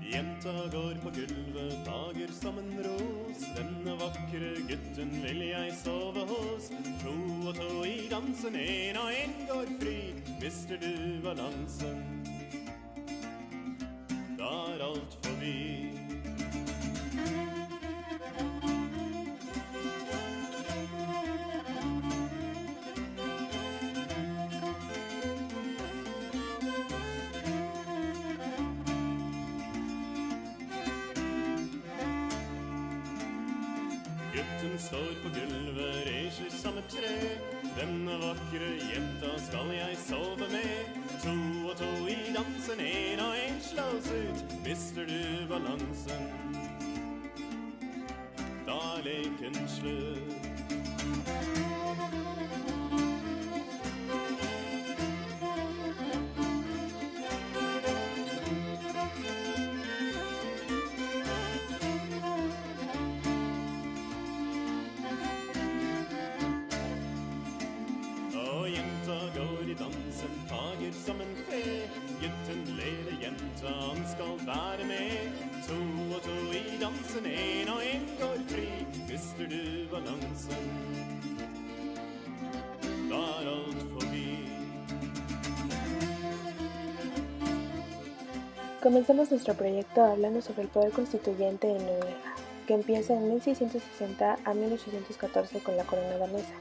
Jenta går på gulvet, dager som en ros. Denne vakre gutten vil jeg sove hos. To og to i dansen, en og en går fri. Mister du balansen, da er alt forbi. Gutten står på gulvet, reiser som et tre. Denne vakre jenta skal jeg sove med. To og to i dansen, en og en slås ut. Mister du balansen, da er leken slutt. Går i dansen, fager som en fe. Gutten leder jenta, han skal være med. To og to i dansen, en og en går fri. Mister du balansen, da er alt forbi. Comenzamos nuestro proyecto hablando sobre el poder constituyente en Noruega, que empieza en 1660 a 1814 con la corona danesa,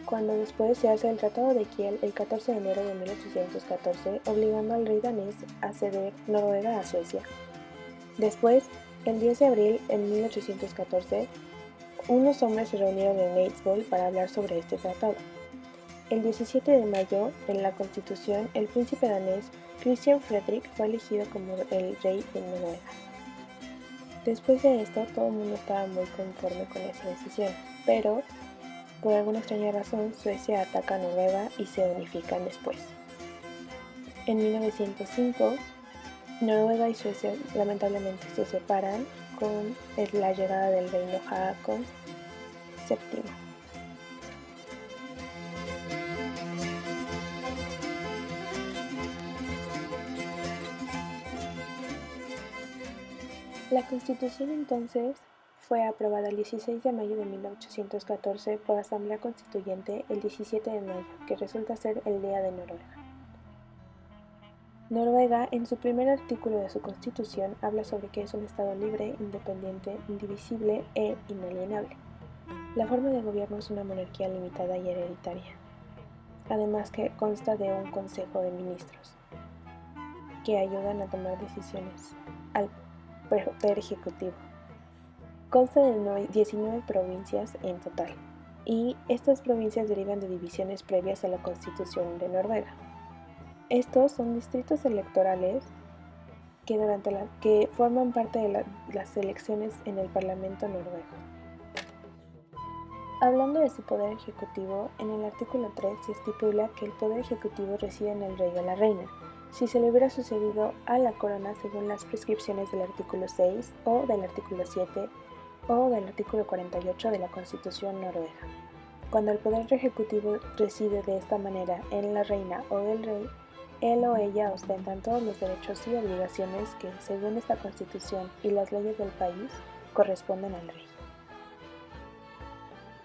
cuando después se hace el Tratado de Kiel el 14 de enero de 1814, obligando al rey danés a ceder Noruega a Suecia. Después, el 10 de abril de 1814, unos hombres se reunieron en Eidsvoll para hablar sobre este tratado. El 17 de mayo, en la Constitución, el príncipe danés Christian Fredrik fue elegido como el rey de Noruega. Después de esto, todo el mundo estaba muy conforme con esa decisión, pero por alguna extraña razón, Suecia ataca a Noruega y se unifican después. En 1905, Noruega y Suecia lamentablemente se separan con la llegada del reino Haakon VII. La Constitución entonces fue aprobada el 16 de mayo de 1814 por Asamblea Constituyente el 17 de mayo, que resulta ser el Día de Noruega. Noruega, en su primer artículo de su Constitución, habla sobre que es un Estado libre, independiente, indivisible e inalienable. La forma de gobierno es una monarquía limitada y hereditaria, además que consta de un Consejo de Ministros, que ayudan a tomar decisiones al Poder Ejecutivo. Consta de 19 provincias en total, y estas provincias derivan de divisiones previas a la Constitución de Noruega. Estos son distritos electorales que forman parte de las elecciones en el Parlamento noruego. Hablando de su poder ejecutivo, en el artículo 3 se estipula que el poder ejecutivo reside en el rey o la reina, si se le hubiera sucedido a la corona según las prescripciones del artículo 6 o del artículo 7 o del artículo 48 de la Constitución noruega. Cuando el poder ejecutivo reside de esta manera en la reina o el rey, él o ella ostentan todos los derechos y obligaciones que, según esta Constitución y las leyes del país, corresponden al rey.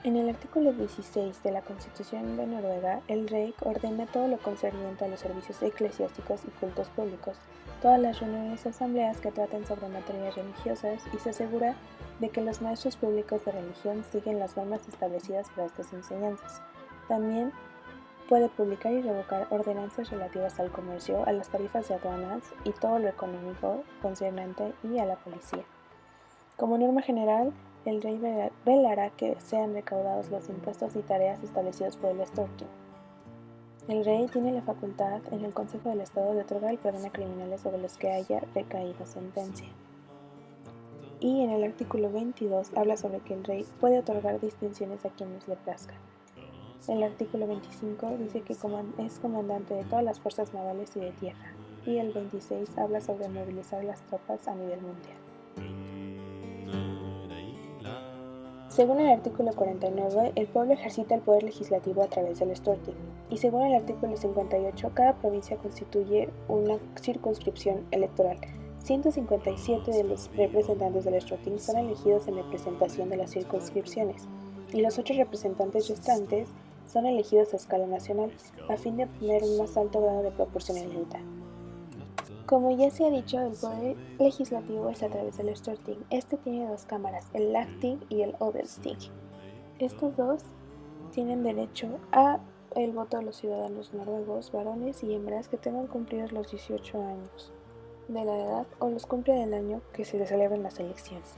En el artículo 16 de la Constitución de Noruega, el rey ordena todo lo concerniente a los servicios eclesiásticos y cultos públicos, todas las reuniones y asambleas que traten sobre materias religiosas, y se asegura de que los maestros públicos de religión siguen las normas establecidas para estas enseñanzas. También puede publicar y revocar ordenanzas relativas al comercio, a las tarifas de aduanas y todo lo económico concernente y a la policía. Como norma general, el rey velará que sean recaudados los impuestos y tareas establecidos por el Storting. El rey tiene la facultad en el Consejo del Estado de otorgar el perdón a criminales sobre los que haya recaído sentencia. Y en el artículo 22 habla sobre que el rey puede otorgar distinciones a quienes le plazca. El artículo 25 dice que es comandante de todas las fuerzas navales y de tierra, y el 26 habla sobre movilizar las tropas a nivel mundial. Según el artículo 49, el pueblo ejercita el poder legislativo a través del Storting, y según el artículo 58, cada provincia constituye una circunscripción electoral, 157 de los representantes del Storting son elegidos en representación de las circunscripciones, y los 8 representantes restantes son elegidos a escala nacional, a fin de obtener un más alto grado de proporcionalidad. Como ya se ha dicho, el poder legislativo es a través del Storting. Este tiene 2 cámaras, el Lagting y el Odelsting. Estos dos tienen derecho a el voto de los ciudadanos noruegos, varones y hembras que tengan cumplidos los 18 años de la edad o los cumple del año que se celebren las elecciones.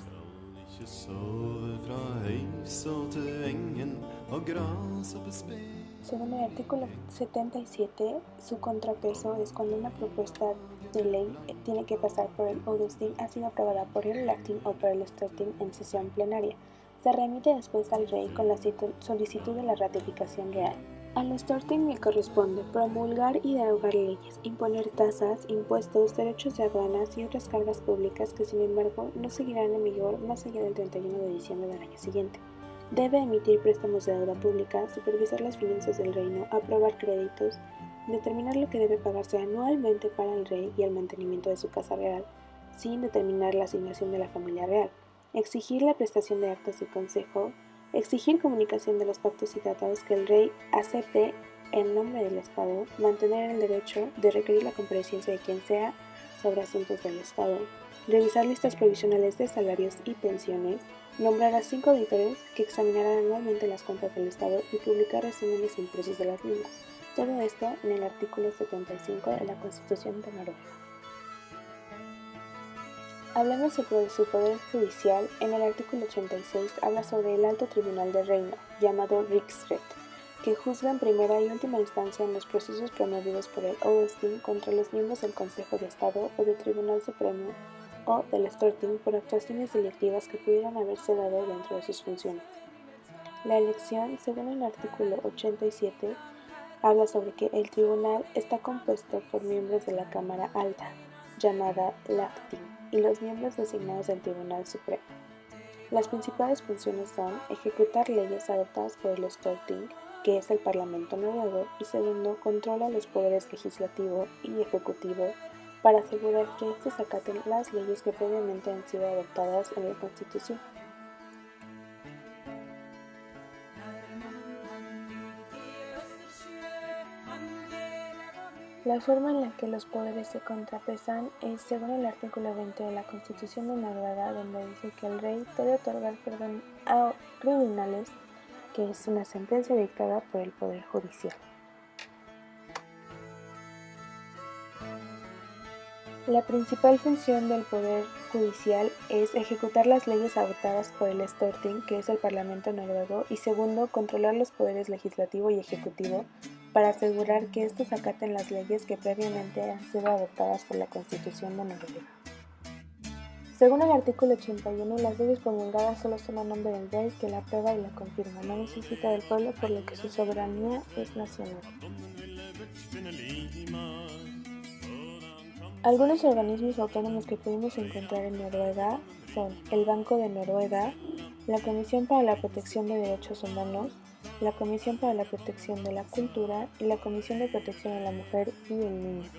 Según el artículo 77, su contrapeso es cuando una propuesta de ley tiene que pasar por el Odelsting, ha sido aprobada por el Lagting o por el Storting en sesión plenaria. Se remite después al rey con la solicitud de la ratificación real. Al Storting le corresponde promulgar y derogar leyes, imponer tasas, impuestos, derechos de aduanas y otras cargas públicas que, sin embargo, no seguirán en vigor más allá del 31 de diciembre del año siguiente. Debe emitir préstamos de deuda pública, supervisar las finanzas del reino, aprobar créditos, determinar lo que debe pagarse anualmente para el rey y el mantenimiento de su casa real, sin determinar la asignación de la familia real, exigir la prestación de actas de consejo, exigir comunicación de los pactos y tratados que el rey acepte en nombre del Estado, mantener el derecho de requerir la comparecencia de quien sea sobre asuntos del Estado, revisar listas provisionales de salarios y pensiones, nombrar a 5 auditores que examinarán anualmente las cuentas del Estado y publicar resúmenes impresos de las mismas. Todo esto en el artículo 75 de la Constitución de Noruega. Hablando sobre su poder judicial, en el artículo 86 habla sobre el Alto Tribunal del Reino, llamado Riksret, que juzga en primera y última instancia en los procesos promovidos por el Odelsting contra los miembros del Consejo de Estado o del Tribunal Supremo o del Storting por actuaciones delictivas que pudieran haberse dado dentro de sus funciones. La elección, según el artículo 87, habla sobre que el tribunal está compuesto por miembros de la Cámara Alta, llamada Lagting, y los miembros designados del Tribunal Supremo. Las principales funciones son ejecutar leyes adoptadas por el Storting, que es el Parlamento noruego, y segundo, controla los poderes legislativo y ejecutivo para asegurar que estos acaten las leyes que previamente han sido adoptadas en la Constitución. La forma en la que los poderes se contrapesan es según el artículo 20 de la Constitución de Noruega, donde dice que el rey puede otorgar perdón a criminales, que es una sentencia dictada por el Poder Judicial. La principal función del Poder Judicial es ejecutar las leyes adoptadas por el Storting, que es el Parlamento noruego, y segundo, controlar los poderes legislativo y ejecutivo para asegurar que estos acaten las leyes que previamente han sido adoptadas por la Constitución de Noruega. Según el artículo 81, las leyes promulgadas solo son a nombre del rey, que la aprueba y la confirma. No necesita del pueblo, por lo que su soberanía es nacional. Algunos organismos autónomos que pudimos encontrar en Noruega son el Banco de Noruega, la Comisión para la Protección de Derechos Humanos, la Comisión para la Protección de la Cultura y la Comisión de Protección de la Mujer y el Niño.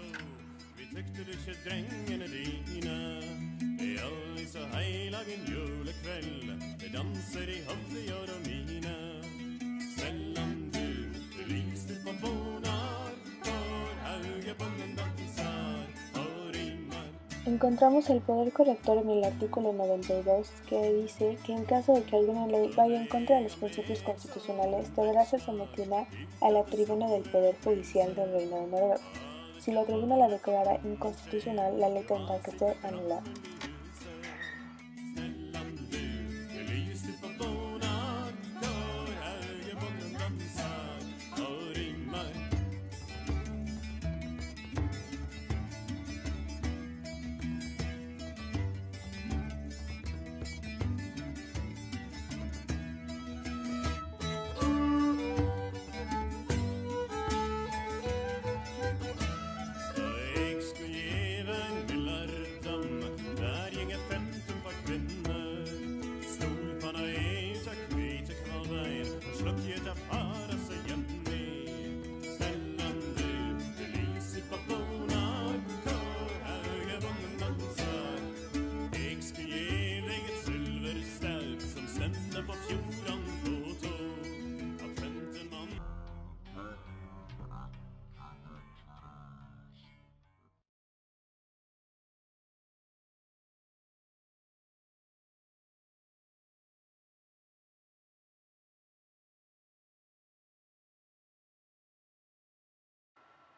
Encontramos el poder corrector en el artículo 92, que dice que en caso de que alguna ley vaya en contra de los principios constitucionales, deberá ser sometida a la tribuna del Poder Judicial del Reino de Noruega. Si la tribuna la declara inconstitucional, la ley tendrá que ser anulada.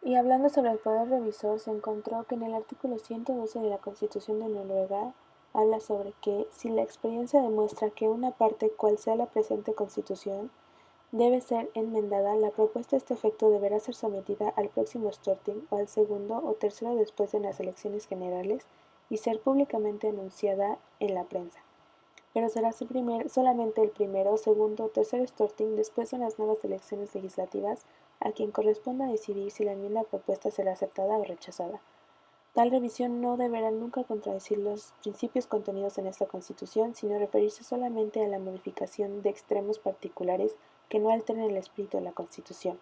Y hablando sobre el poder revisor, se encontró que en el artículo 112 de la Constitución de Noruega habla sobre que si la experiencia demuestra que una parte, cual sea la presente Constitución, debe ser enmendada, la propuesta a este efecto deberá ser sometida al próximo Storting o al segundo o tercero después de las elecciones generales y ser públicamente anunciada en la prensa. Pero será solamente el primero, segundo o tercer Storting después de unas nuevas elecciones legislativas a quien corresponda decidir si la enmienda propuesta será aceptada o rechazada. Tal revisión no deberá nunca contradecir los principios contenidos en esta Constitución, sino referirse solamente a la modificación de extremos particulares que no alteren el espíritu de la Constitución.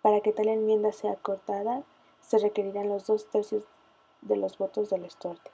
Para que tal enmienda sea acordada, se requerirán los 2/3 de los votos del Storting.